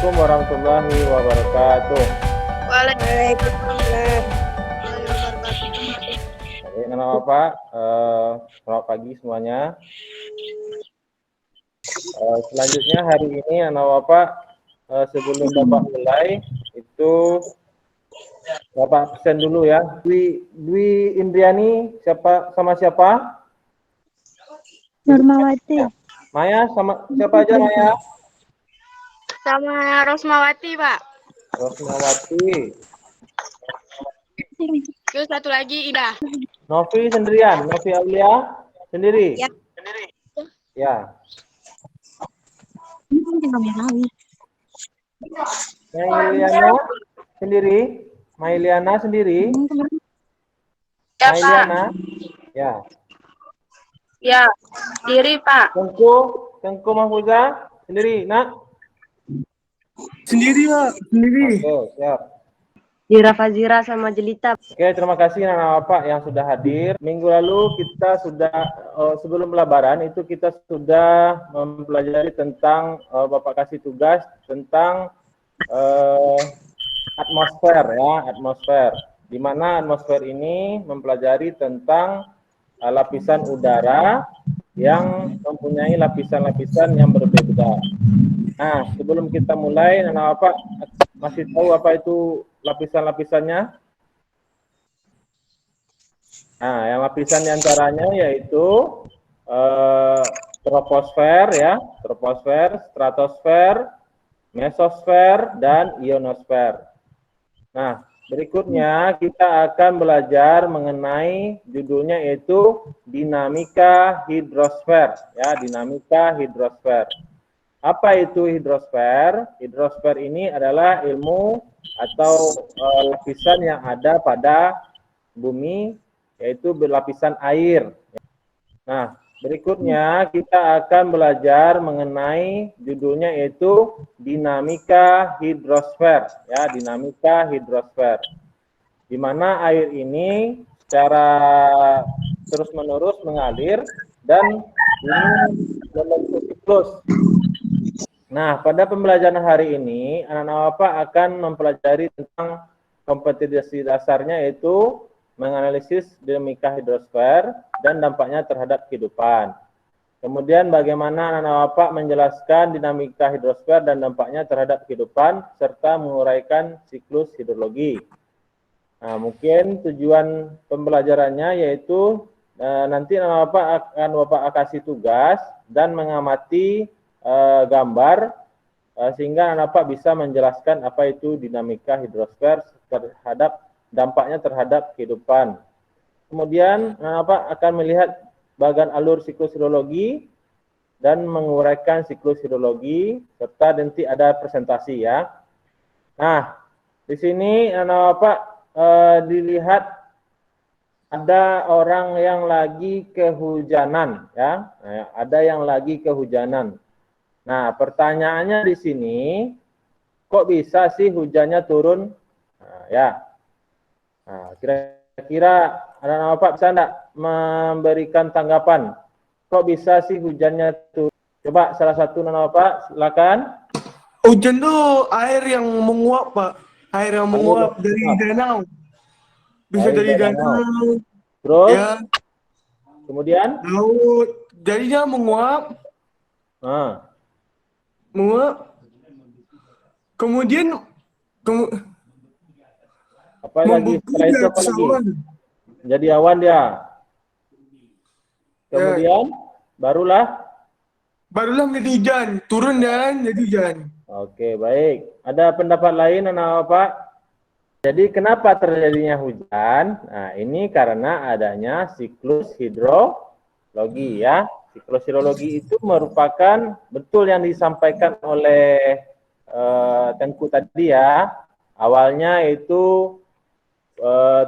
Assalamualaikum warahmatullahi wabarakatuh. Waalaikumsalam. Baik, nama Bapak, selamat pagi semuanya. Selanjutnya hari ini anak Bapak, sebelum Bapak mulai, itu Bapak absen dulu ya. Dwi Indriani, sama siapa? Normawati. Maya, sama siapa aja Maya? Sama Rosmawati, Pak. Rosmawati. Terus satu lagi Ida. Novi sendirian, Novi Aulia sendiri? Ya. Ya. Mailiana sendiri? Mailiana sendiri? Ya, Mailiana? Pak. Ya. Ya, diri, Pak. Tengku Mahfuza sendiri, nak? Sendiri, Pak. Sendiri. Oke, siap. Dira Fazira sama Jelita. Oke, terima kasih anak Bapak yang sudah hadir. Minggu lalu kita sudah, sebelum lebaran itu kita sudah mempelajari tentang, Bapak kasih tugas tentang atmosfer ya, atmosfer. Di mana atmosfer ini mempelajari tentang lapisan udara yang mempunyai lapisan-lapisan yang berbeda. Nah, sebelum kita mulai, anak Bapak masih tahu apa itu lapisan-lapisannya? Nah, yang lapisan diantaranya yaitu troposfer ya, troposfer, stratosfer, mesosfer, dan ionosfer. Nah, berikutnya kita akan belajar mengenai judulnya yaitu dinamika hidrosfer ya, dinamika hidrosfer. Apa itu hidrosfer? Hidrosfer ini adalah ilmu atau lapisan yang ada pada bumi, yaitu berlapisan air. Nah, berikutnya kita akan belajar mengenai judulnya yaitu dinamika hidrosfer ya, dinamika hidrosfer. Di mana air ini secara terus-menerus mengalir dan ini membentuk siklus. Nah, pada pembelajaran hari ini, anak-anak Bapak akan mempelajari tentang kompetensi dasarnya yaitu menganalisis dinamika hidrosfer dan dampaknya terhadap kehidupan. Kemudian bagaimana anak-anak Bapak menjelaskan dinamika hidrosfer dan dampaknya terhadap kehidupan, serta menguraikan siklus hidrologi. Nah, mungkin tujuan pembelajarannya yaitu nanti anak-anak Bapak akan Bapak kasih tugas dan mengamati gambar sehingga anak Bapak bisa menjelaskan apa itu dinamika hidrosfer terhadap dampaknya terhadap kehidupan. Kemudian anak Bapak akan melihat bagan alur siklus hidrologi dan menguraikan siklus hidrologi serta nanti ada presentasi ya. Nah, di sini anak Bapak dilihat ada orang yang lagi kehujanan ya. Nah, ada yang lagi kehujanan. Nah, pertanyaannya di sini, kok bisa sih hujannya turun? Nah, ya. Nah, kira-kira anak-anak Bapak bisa enggak memberikan tanggapan? Kok bisa sih hujannya turun? Coba salah satu anak Bapak, silakan. Hujan tuh air yang menguap, Pak. Air yang menguap dari danau. Bisa dari danau. Terus? Ya. Kemudian? Laut. Jadinya menguap. Nah. Menguap. Kemudian apa lagi? Setelah itu apa lagi? Jadi awan dia. Kemudian barulah menjadi hujan. Turun dan jadi hujan. Oke, baik. Ada pendapat lain anak Bapak? Jadi kenapa terjadinya hujan? Nah, ini karena adanya siklus hidrologi ya. Siklus hidrologi itu merupakan betul yang disampaikan oleh Tengku tadi ya. Awalnya itu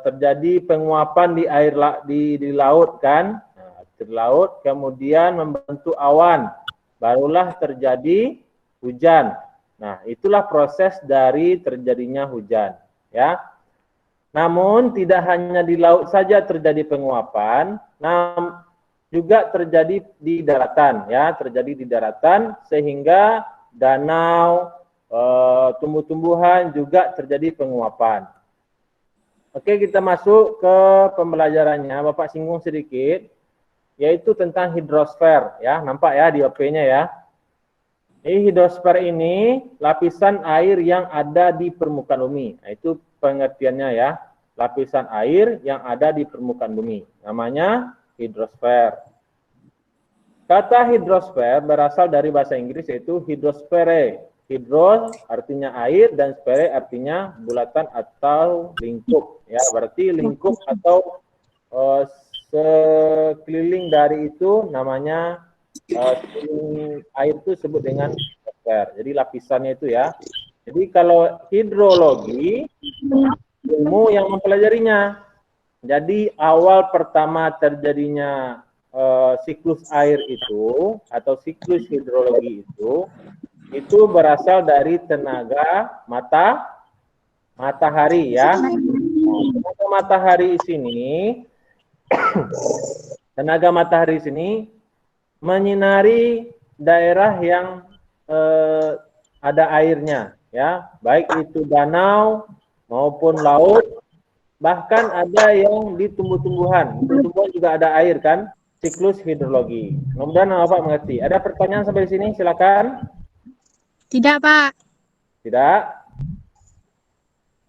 terjadi penguapan di air di laut kan, nah, di laut kemudian membentuk awan, barulah terjadi hujan. Nah, itulah proses dari terjadinya hujan, ya. Namun tidak hanya di laut saja terjadi penguapan, namun juga terjadi di daratan, ya, terjadi di daratan sehingga danau, tumbuh-tumbuhan juga terjadi penguapan. Oke, kita masuk ke pembelajarannya. Bapak singgung sedikit, yaitu tentang hidrosfer. Ya, nampak ya di OP-nya ya. Ini hidrosfer ini lapisan air yang ada di permukaan bumi. Nah, itu pengertiannya ya. Lapisan air yang ada di permukaan bumi. Namanya hidrosfer. Kata hidrosfer berasal dari bahasa Inggris yaitu hidrosfere. Hidro artinya air dan sfere artinya bulatan atau lingkup. Ya, berarti lingkup atau sekeliling dari itu namanya air itu disebut dengan hidrosfer. Jadi lapisannya itu ya. Jadi kalau hidrologi ilmu yang mempelajarinya. Jadi awal pertama terjadinya siklus air itu atau siklus hidrologi itu berasal dari tenaga matahari ya. Tenaga matahari sini tenaga matahari sini menyinari daerah yang ada airnya ya, baik itu danau maupun laut, bahkan ada yang di tumbuh-tumbuhan. Tumbuh-tumbuhan juga ada air kan, siklus hidrologi. Mudah-mudahan Bapak mengerti. Ada pertanyaan sampai sini? Silakan. Tidak, Pak. Tidak?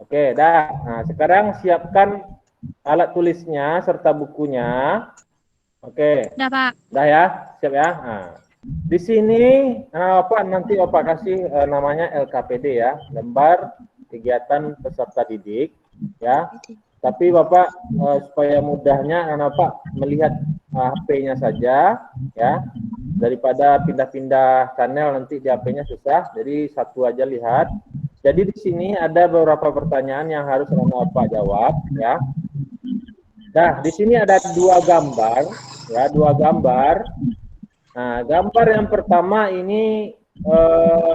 Oke, dah. Nah, sekarang siapkan alat tulisnya serta bukunya. Oke. Tidak, Pak. Dah ya, siap ya. Nah, di sini Bapak nanti Bapak kasih namanya LKPD ya, lembar kegiatan peserta didik ya. Tapi Bapak supaya mudahnya Bapak melihat HP-nya saja ya, daripada pindah-pindah channel nanti di HP-nya susah. Jadi satu aja lihat. Jadi di sini ada beberapa pertanyaan yang harus Bapak jawab ya. Nah, di sini ada dua gambar ya, dua gambar. Nah, gambar yang pertama ini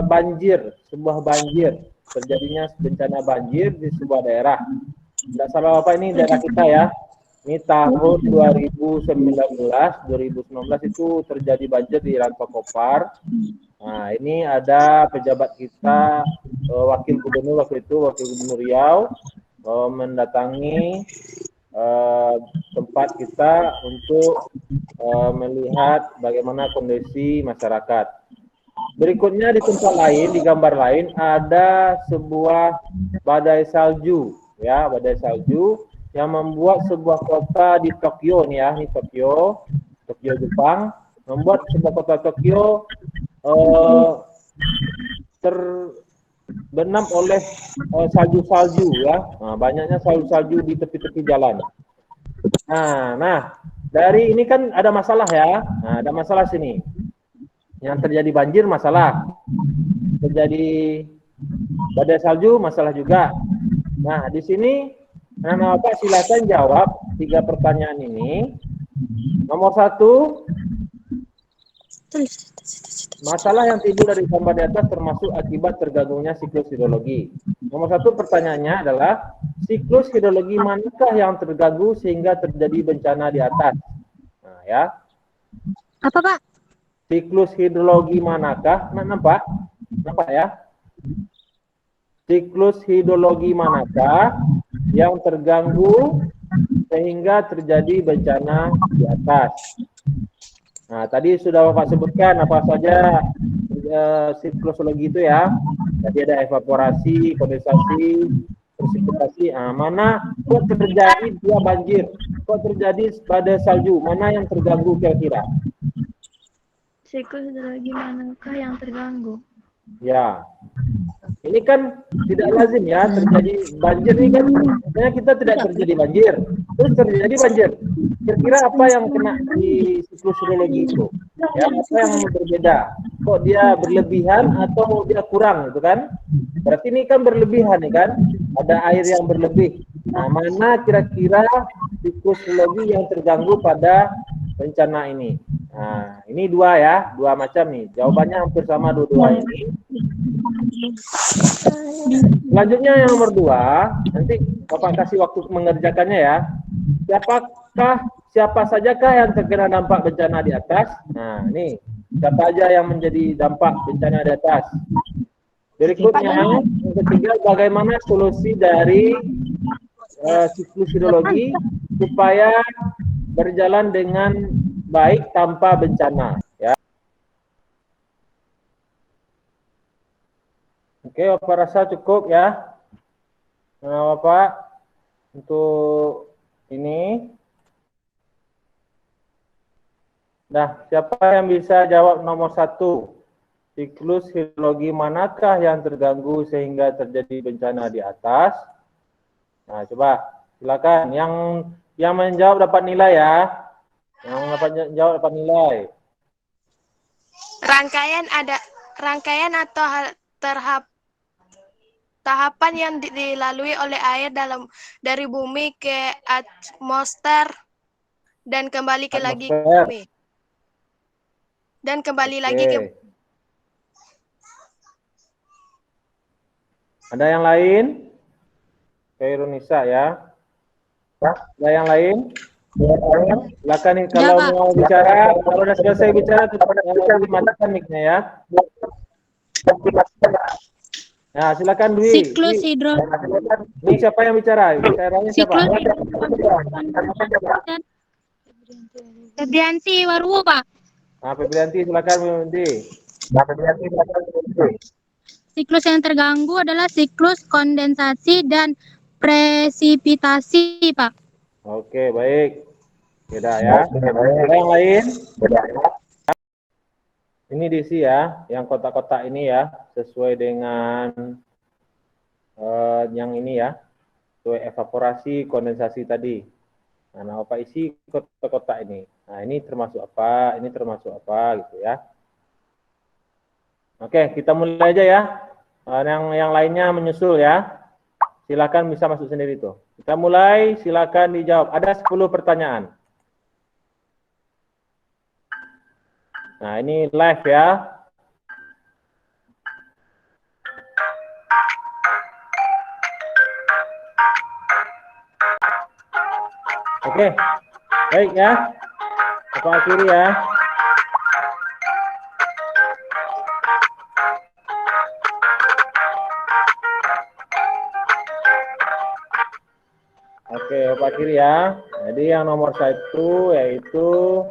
banjir, sebuah banjir, terjadinya bencana banjir di sebuah daerah. Tidak salah Bapak, ini daerah kita ya. Ini tahun 2019 itu terjadi banjir di Rantau Kopar. Nah, ini ada pejabat kita, wakil gubernur waktu itu, wakil gubernur Riau, mendatangi tempat kita untuk melihat bagaimana kondisi masyarakat. Berikutnya di tempat lain, di gambar lain ada sebuah badai salju, ya, badai salju yang membuat sebuah kota di Tokyo nih ya, ini Tokyo Jepang, membuat sebuah kota Tokyo terbenam oleh salju-salju ya. Nah, banyaknya salju-salju di tepi-tepi jalan. Nah, dari ini kan ada masalah ya. Nah, ada masalah sini. Yang terjadi banjir masalah. Terjadi badai salju masalah juga. Nah, di sini Bapak silakan jawab 3 pertanyaan ini. Nomor 1, masalah yang timbul dari gambar di atas termasuk akibat tergabungnya siklus hidrologi. Nomor 1 pertanyaannya adalah siklus hidrologi manakah yang terganggu sehingga terjadi bencana di atas? Nah, ya. Apa, Pak? Siklus hidrologi manakah? Nampak ya? Siklus hidrologi manakah yang terganggu sehingga terjadi bencana di atas? Nah, tadi sudah Bapak sebutkan apa saja siklusologi itu ya. Tadi ada evaporasi, kondensasi, presipitasi. Nah, mana kok terjadi dia banjir? Kok terjadi badai salju? Mana yang terganggu kira-kira? Siklus hidrologi manakah yang terganggu? Ya, ini kan tidak lazim ya terjadi banjir. Ini kan sebenarnya kita tidak terjadi banjir, terus terjadi banjir. Kira-kira apa yang kena di siklus hidrologi itu? Ya, apa yang berbeda? Kok dia berlebihan atau dia kurang, gitu kan? Berarti ini kan berlebihan, nih kan? Ada air yang berlebih. Nah, mana kira-kira siklus hidrologi yang terganggu pada bencana ini? Nah, ini 2 ya, 2 macam nih. Jawabannya hampir sama dua-dua ini. Selanjutnya yang nomor 2, nanti Bapak kasih waktu mengerjakannya ya. Siapa sajakah yang terkena dampak bencana di atas? Nah, ini siapa aja yang menjadi dampak bencana di atas? Berikutnya, yang ketiga, bagaimana solusi dari siklus hidrologi supaya berjalan dengan baik tanpa bencana. Ya. Oke, Bapak rasa cukup ya. Nah, Bapak, untuk ini. Nah, siapa yang bisa jawab nomor 1? Siklus hidrologi manakah yang terganggu sehingga terjadi bencana di atas? Nah, coba silakan. Yang menjawab dapat nilai ya. Yang dapat jawab dapat nilai. Rangkaian atau tahapan yang dilalui oleh air dari bumi ke atmosfer dan kembali lagi ke bumi. Dan kembali lagi ke bumi. Ada yang lain? Kairunisa ya. Ada yang lain? Silakan nih, kalau mau bicara, kalau sudah selesai bicara, dimatikan mic-nya ya. Nah, silakan Dwi. Siklus hidro. Ini siapa yang bicara? Bicaranya siapa? Febrianti Waruwo, Pak. Nah, Febrianti, silakan Febrianti. Siklus yang terganggu adalah siklus kondensasi dan presipitasi, Pak. Oke, baik. Beda ya. Ada yang lain? Ini diisi ya, yang kotak-kotak ini ya, sesuai dengan yang ini ya, sesuai evaporasi, kondensasi tadi. Nah, Bapak isi kotak-kotak ini. Nah, ini termasuk apa, ini termasuk apa gitu ya. Oke, kita mulai aja ya. Yang lainnya menyusul ya. Silakan bisa masuk sendiri tuh. Kita mulai, silakan dijawab. Ada 10 pertanyaan. Nah, ini live ya. Oke, baik ya. Apa akhiri ya. Oke, Pak Kiri ya. Jadi yang nomor 1 yaitu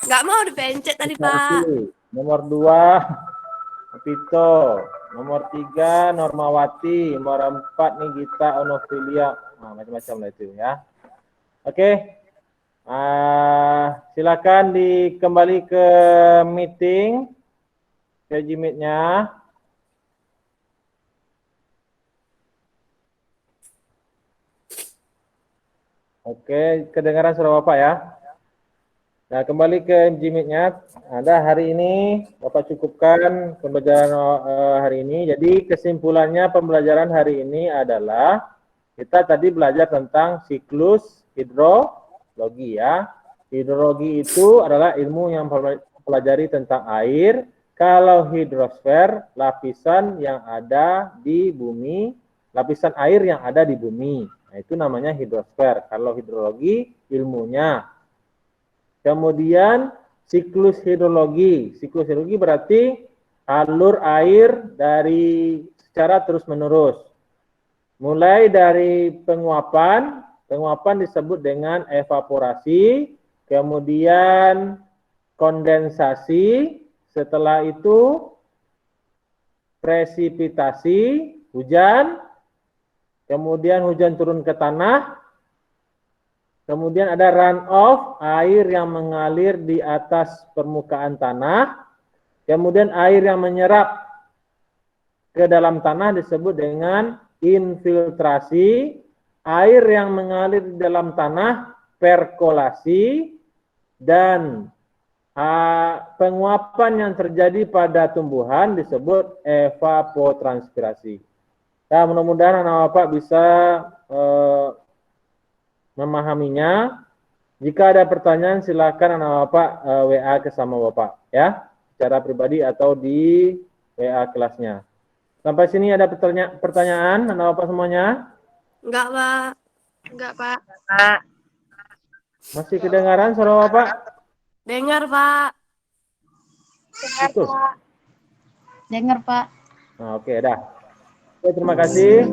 Nggak mau dipencet tadi, Pak. Nomor 2 Pito. Nomor 3 Normawati. Nomor 4 nih Gita Onofilia. Nah, macam-macam lah itu ya. Oke. Silakan kembali ke meeting. Ke Gmeet-nya. Oke, kedengaran suara Bapak ya. Nah, kembali ke Gmeet-nya. Ada hari ini Bapak cukupkan pembelajaran hari ini. Jadi kesimpulannya pembelajaran hari ini adalah kita tadi belajar tentang siklus hidrologi ya. Hidrologi itu adalah ilmu yang mempelajari tentang air. Kalau hidrosfer, lapisan yang ada di bumi, lapisan air yang ada di bumi. Nah, itu namanya hidrosfer. Kalau hidrologi ilmunya. Kemudian siklus hidrologi. Siklus hidrologi berarti alur air dari secara terus-menerus. Mulai dari penguapan disebut dengan evaporasi, kemudian kondensasi, setelah itu presipitasi, hujan, kemudian hujan turun ke tanah, kemudian ada runoff, air yang mengalir di atas permukaan tanah, kemudian air yang menyerap ke dalam tanah disebut dengan infiltrasi, air yang mengalir di dalam tanah perkolasi, dan penguapan yang terjadi pada tumbuhan disebut evapotranspirasi. Nah, mudah-mudahan anak Bapak bisa memahaminya. Jika ada pertanyaan silakan anak Bapak WA ke sama Bapak ya, secara pribadi atau di WA kelasnya. Sampai sini ada pertanyaan anak Bapak semuanya? Enggak, Pak. Enggak, Pak. Masih kedengaran suara Bapak? Dengar, Pak. Itu. Dengar, Pak. Nah, oke, dah. Oke, terima kasih.